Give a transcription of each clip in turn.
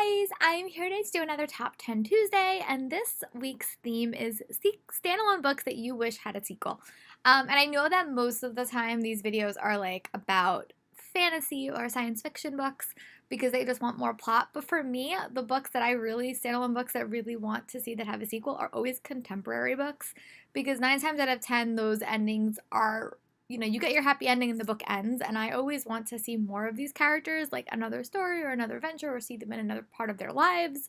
Hi guys, I'm here today to do another Top 10 Tuesday, and this week's theme is standalone books that you wish had a sequel. And I know that most of the time these videos are like about fantasy or science fiction books because they just want more plot. But for me, the books that standalone books that really want to see that have a sequel are always contemporary books because 9 times out of 10, those endings are you get your happy ending and the book ends, and I always want to see more of these characters, like another story or another adventure, or see them in another part of their lives.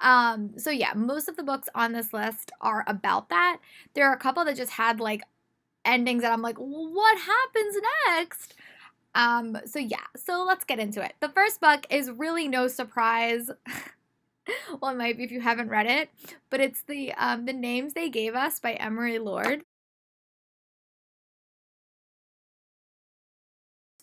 So yeah, most of the books on this list are about that. There are a couple that just had like endings that I'm like, what happens next? So yeah, so let's get into it. The first book is really no surprise. Well, it might be if you haven't read it, but it's the Names They Gave Us by Emery Lord.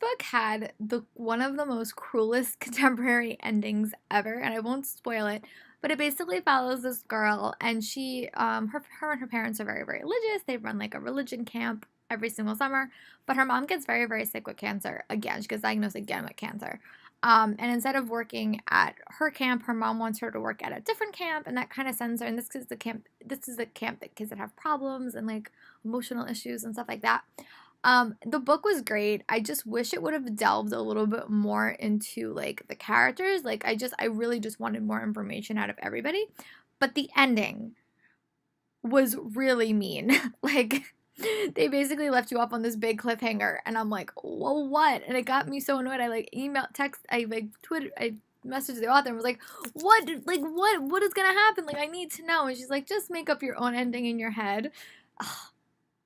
Book had one of the most cruelest contemporary endings ever, and I won't spoil it, but it basically follows this girl, and her and her parents are very, very religious. They run like a religion camp every single summer, but her mom gets very, very sick with cancer again. She gets diagnosed again with cancer. And instead of working at her camp, her mom wants her to work at a different camp, and that kind of sends her. And this is the camp. This is the camp that kids that have problems and like emotional issues and stuff like that. The book was great. I just wish it would have delved a little bit more into like the characters. I really just wanted more information out of everybody. But the ending was really mean. Like they basically left you off on this big cliffhanger, and I'm like, well, what? And it got me so annoyed. I like messaged the author and was like, what is gonna happen? Like, I need to know. And she's like, just make up your own ending in your head.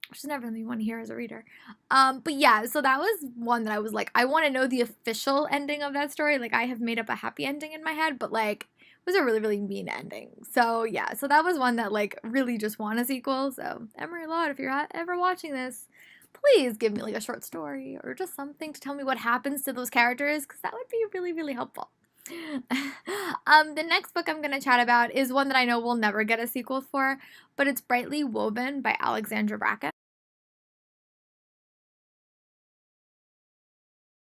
Which is never something you want to hear as a reader. But yeah, so that was one that I was like, I want to know the official ending of that story. Like, I have made up a happy ending in my head, but like, it was a really, really mean ending. So yeah, so that was one that like really just want a sequel. So Emery Lord, if you're ever watching this, please give me like a short story or just something to tell me what happens to those characters, because that would be really, really helpful. The next book I'm going to chat about is one that I know we'll never get a sequel for, but it's Brightly Woven by Alexandra Bracken.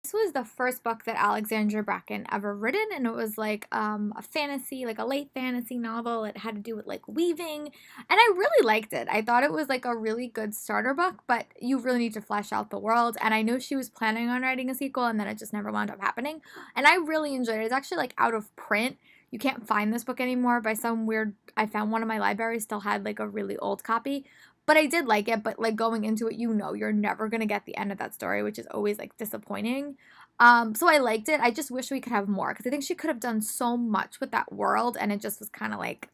This was the first book that Alexandra Bracken ever written, and it was like a fantasy, like a late fantasy novel. It had to do with like weaving, and I really liked it. I thought it was like a really good starter book, but you really need to flesh out the world. And I know she was planning on writing a sequel, and then it just never wound up happening. And I really enjoyed it. It's actually like out of print. You can't find this book anymore by some weird. I found one of my libraries still had like a really old copy, but I did like it. But like going into it, you're never gonna get the end of that story, which is always like disappointing. So I liked it. I just wish we could have more because I think she could have done so much with that world, and it just was kind of like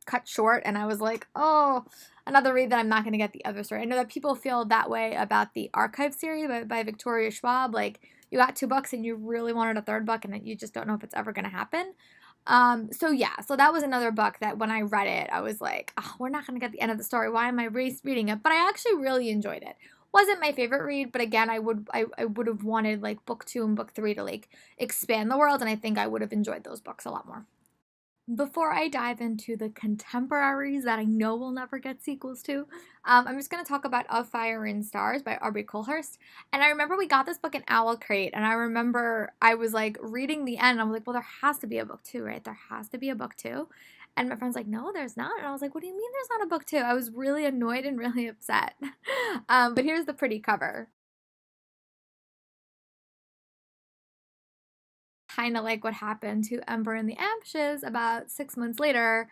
cut short. And I was like, oh, another read that I'm not gonna get the other story. I know that people feel that way about the Archive series by Victoria Schwab. Like, you got 2 books and you really wanted a third book, and you just don't know if it's ever gonna happen. So yeah, so that was another book that when I read it, I was like, oh, we're not going to get the end of the story. Why am I reading it? But I actually really enjoyed it. Wasn't my favorite read, but again, I would have wanted like book 2 and book 3 to like expand the world, and I think I would have enjoyed those books a lot more. Before I dive into the contemporaries that I know will never get sequels to, I'm just going to talk about Of Fire and Stars by Aubrey Colhurst. And I remember we got this book in Owl Crate, and I remember I was like reading the end, and I was like, well, there has to be a book 2, right? There has to be a book 2. And my friend's like, no, there's not. And I was like, what do you mean there's not a book 2? I was really annoyed and really upset. But here's the pretty cover. Kind of like what happened to Ember and the Ashes about 6 months later,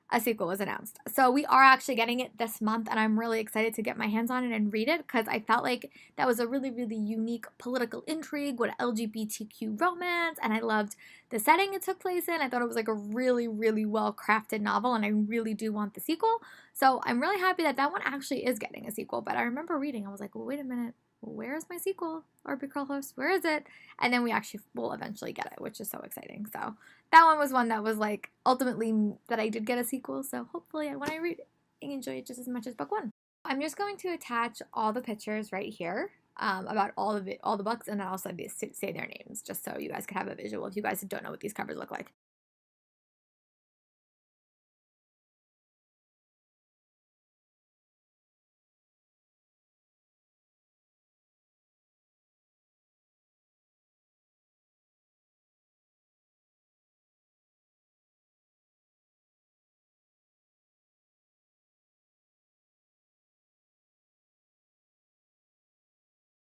a sequel was announced. So we are actually getting it this month, and I'm really excited to get my hands on it and read it because I felt like that was a really, really unique political intrigue with LGBTQ romance, and I loved the setting it took place in. I thought it was like a really, really well crafted novel, and I really do want the sequel. So I'm really happy that that one actually is getting a sequel. But I remember reading, I was like, well, wait a minute. Where's my sequel? Aubrey Carlos, where is it? And then we actually will eventually get it, which is so exciting. So that one was one that was like ultimately that I did get a sequel. So hopefully when I read it, I enjoy it just as much as book 1. I'm just going to attach all the pictures right here about all the books, and then also say their names just so you guys could have a visual if you guys don't know what these covers look like.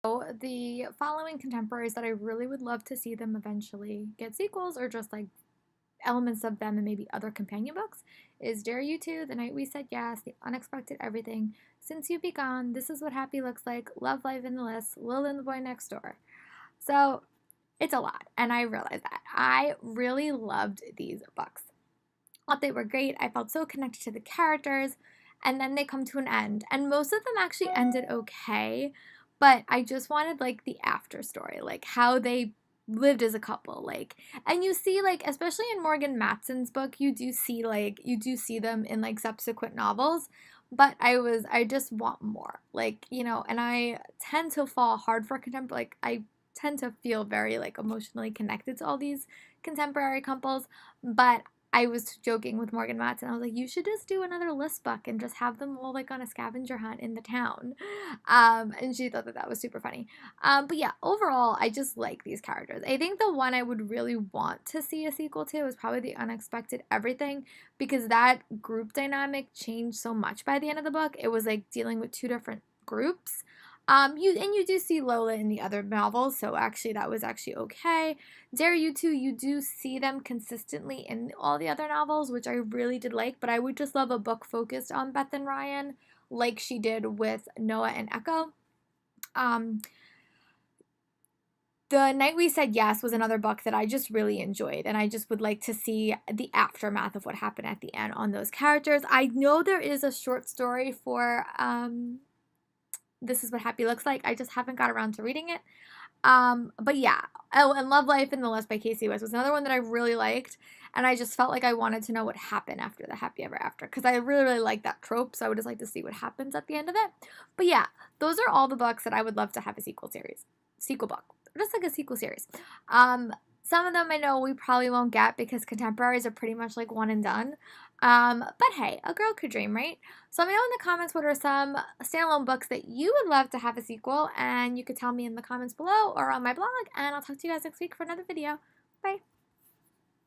So the following contemporaries that I really would love to see them eventually get sequels or just like elements of them and maybe other companion books is Dare You To, The Night We Said Yes, The Unexpected Everything, Since You Be Gone, This Is What Happy Looks Like, Love Life in the List, Lil and the Boy Next Door. So it's a lot, and I realize that. I really loved these books. I thought they were great. I felt so connected to the characters, and then they come to an end. And most of them actually ended okay, but I just wanted like the after story, like how they lived as a couple, like, and you see like especially in Morgan Matson's book, you do see them in like subsequent novels, but I just want more, like, you know. And I tend to fall hard for contemporary, like I tend to feel very like emotionally connected to all these contemporary couples, but I was joking with Morgan Matson. I was like, you should just do another list book and just have them all like on a scavenger hunt in the town. And she thought that that was super funny. But yeah, overall, I just like these characters. I think the one I would really want to see a sequel to is probably The Unexpected Everything, because that group dynamic changed so much by the end of the book. It was like dealing with two different groups. You do see Lola in the other novels, so actually that was actually okay. Dare You To, you do see them consistently in all the other novels, which I really did like, but I would just love a book focused on Beth and Ryan, like she did with Noah and Echo. Um, the Night We Said Yes was another book that I just really enjoyed, and I just would like to see the aftermath of what happened at the end on those characters. I know there is a short story for This Is What Happy Looks Like. I just haven't got around to reading it. But yeah. Oh, and Love Life in the List by Casey West was another one that I really liked, and I just felt like I wanted to know what happened after the happy ever after, because I really, really like that trope, so I would just like to see what happens at the end of it. But yeah, those are all the books that I would love to have a sequel book, just like a sequel series. Some of them I know we probably won't get because contemporaries are pretty much like one and done. But hey, a girl could dream, right? So let me know in the comments what are some standalone books that you would love to have a sequel, and you could tell me in the comments below or on my blog, and I'll talk to you guys next week for another video. Bye!